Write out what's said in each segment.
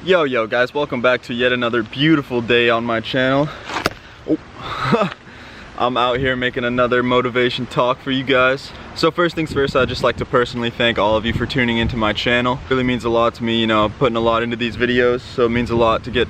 Yo guys, welcome back to yet another beautiful day on my channel. I'm out here making another motivation talk for you guys. So first things first, I'd just like to personally thank all of you for tuning into my channel. It really means a lot to me, you know, I'm putting a lot into these videos, so it means a lot to get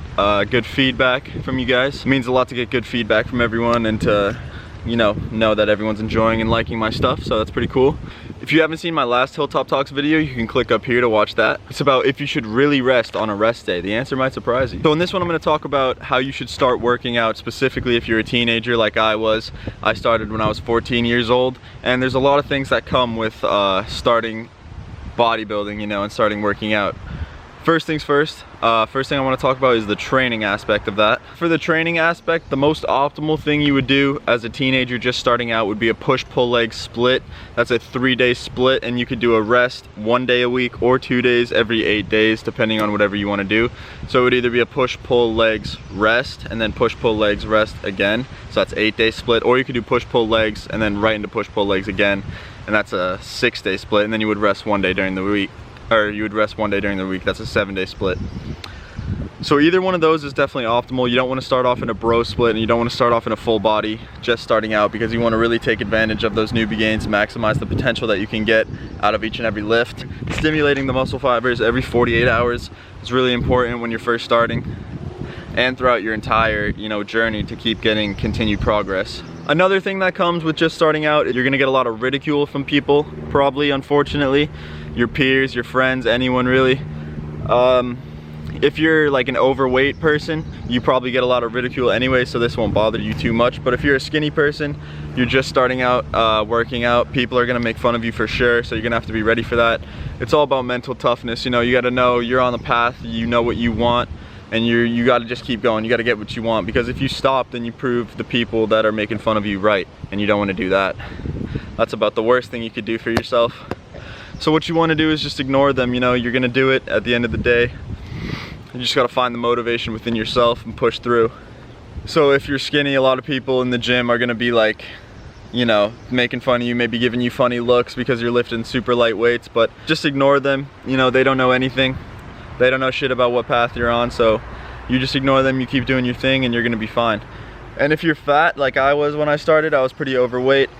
good feedback from you guys. It means a lot to get good feedback from everyone and to, you know that everyone's enjoying and liking my stuff, so that's pretty cool. If you haven't seen my last HillTop Talks video, you can click up here to watch that. It's about if you should really rest on a rest day. The answer might surprise you. So in this one, I'm gonna talk about how you should start working out, specifically if you're a teenager like I was. I started when I was 14 years old, and there's a lot of things that come with starting bodybuilding, you know, and starting working out. First things first, first thing I want to talk about is the training aspect of that. For the training aspect, the most optimal thing you would do as a teenager just starting out would be a push-pull leg split. That's a 3-day split, and you could do a rest 1 day a week or 2 days every 8 days, depending on whatever you want to do. So it would either be a push-pull legs rest and then push-pull legs rest again. So that's 8-day split, or you could do push-pull legs and then right into push-pull legs again, and that's a 6-day split, and then you would rest 1 day during the week. Or you would rest 1 day during the week. That's a 7-day split. So either one of those is definitely optimal. You don't want to start off in a bro split, and you don't want to start off in a full body just starting out, because you want to really take advantage of those newbie gains, maximize the potential that you can get out of each and every lift. Stimulating the muscle fibers every 48 hours is really important when you're first starting and throughout your entire, you know, journey to keep getting continued progress. Another thing that comes with just starting out, you're gonna get a lot of ridicule from people, probably, unfortunately. Your peers, your friends, anyone really. If you're like an overweight person, you probably get a lot of ridicule anyway, so this won't bother you too much. But if you're a skinny person, you're just starting out working out, people are gonna make fun of you for sure, so you're gonna have to be ready for that. It's all about mental toughness, you know, you gotta know you're on the path, you know what you want, and you gotta just keep going. You gotta get what you want, because if you stop, then you prove the people that are making fun of you right, and you don't wanna do that. That's about the worst thing you could do for yourself. So what you wanna do is just ignore them, you know, you're gonna do it at the end of the day. You just gotta find the motivation within yourself and push through. So if you're skinny, a lot of people in the gym are gonna be like, you know, making fun of you, maybe giving you funny looks because you're lifting super light weights, but just ignore them. You know, they don't know anything. They don't know shit about what path you're on, so you just ignore them, you keep doing your thing, and you're gonna be fine. And if you're fat, like I was when I started, I was pretty overweight.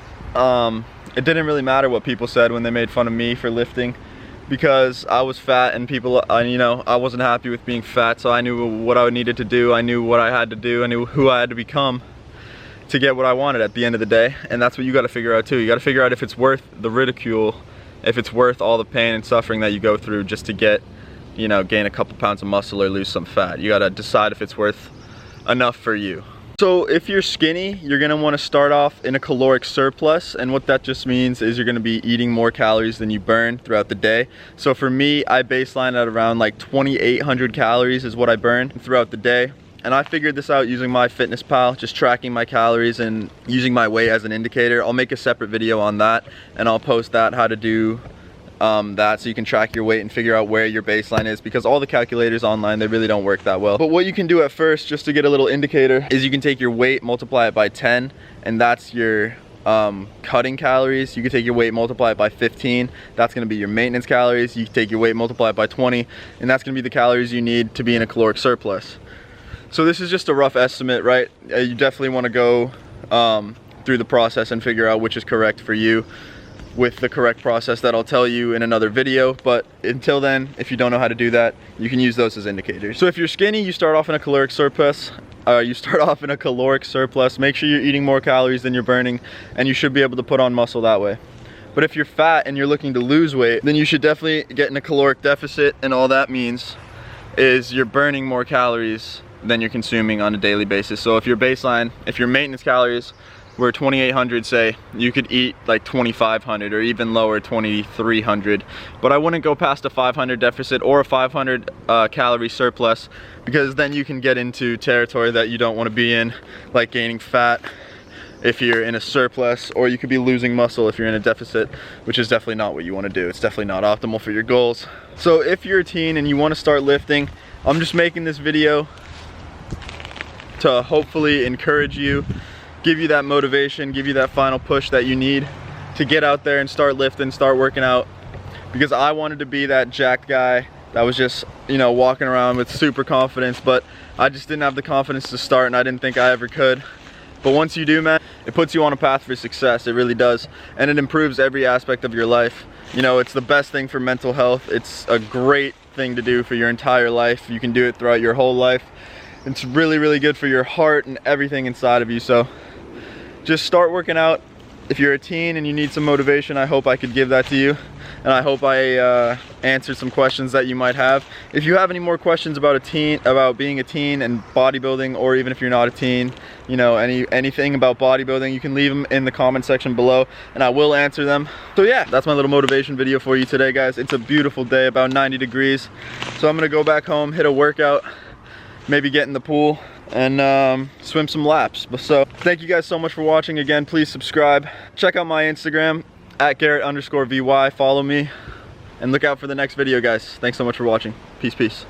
It didn't really matter what people said when they made fun of me for lifting, because I was fat, and people, you know, I wasn't happy with being fat, so I knew what I needed to do, I knew what I had to do, I knew who I had to become to get what I wanted at the end of the day. And that's what you gotta figure out too. You gotta figure out if it's worth the ridicule, if it's worth all the pain and suffering that you go through just to get, you know, gain a couple pounds of muscle or lose some fat. You gotta decide if it's worth enough for you. So if you're skinny, you're gonna wanna start off in a caloric surplus, and what that just means is you're gonna be eating more calories than you burn throughout the day. So for me, I baseline at around like 2,800 calories is what I burn throughout the day. And I figured this out using MyFitnessPal, just tracking my calories and using my weight as an indicator. I'll make a separate video on that, and I'll post that, how to do that, so you can track your weight and figure out where your baseline is, because all the calculators online, they really don't work that well. But what you can do at first, just to get a little indicator, is you can take your weight, multiply it by 10, and that's your cutting calories. You can take your weight, multiply it by 15, that's gonna be your maintenance calories. You can take your weight, multiply it by 20, and that's gonna be the calories you need to be in a caloric surplus. So this is just a rough estimate, right? You definitely wanna go through the process and figure out which is correct for you, with the correct process that I'll tell you in another video. But until then, if you don't know how to do that, you can use those as indicators. So if you're skinny, you start off in a caloric surplus. Make sure you're eating more calories than you're burning, and you should be able to put on muscle that way. But if you're fat and you're looking to lose weight, then you should definitely get in a caloric deficit, and all that means is you're burning more calories than you're consuming on a daily basis. So if your baseline, if your maintenance calories where 2,800, say, you could eat like 2,500 or even lower, 2,300. But I wouldn't go past a 500 deficit or a 500 calorie surplus, because then you can get into territory that you don't want to be in, like gaining fat if you're in a surplus, or you could be losing muscle if you're in a deficit, which is definitely not what you want to do. It's definitely not optimal for your goals. So if you're a teen and you want to start lifting, I'm just making this video to hopefully encourage you, give you that motivation, give you that final push that you need to get out there and start lifting, start working out. Because I wanted to be that jacked guy that was just, you know, walking around with super confidence, but I just didn't have the confidence to start, and I didn't think I ever could. But once you do, man, it puts you on a path for success. It really does. And it improves every aspect of your life. You know, it's the best thing for mental health. It's a great thing to do for your entire life. You can do it throughout your whole life. It's really, really good for your heart and everything inside of you. So just start working out. If you're a teen and you need some motivation, I hope I could give that to you. And I hope I answered some questions that you might have. If you have any more questions about being a teen and bodybuilding, or even if you're not a teen, you know, anything about bodybuilding, you can leave them in the comment section below and I will answer them. So yeah, that's my little motivation video for you today, guys. It's a beautiful day, about 90 degrees. So I'm gonna go back home, hit a workout, maybe get in the pool and swim some laps. So thank you guys so much for watching. Again, please subscribe. Check out my Instagram at Garrett_VY. Follow me and look out for the next video, guys. Thanks so much for watching. Peace.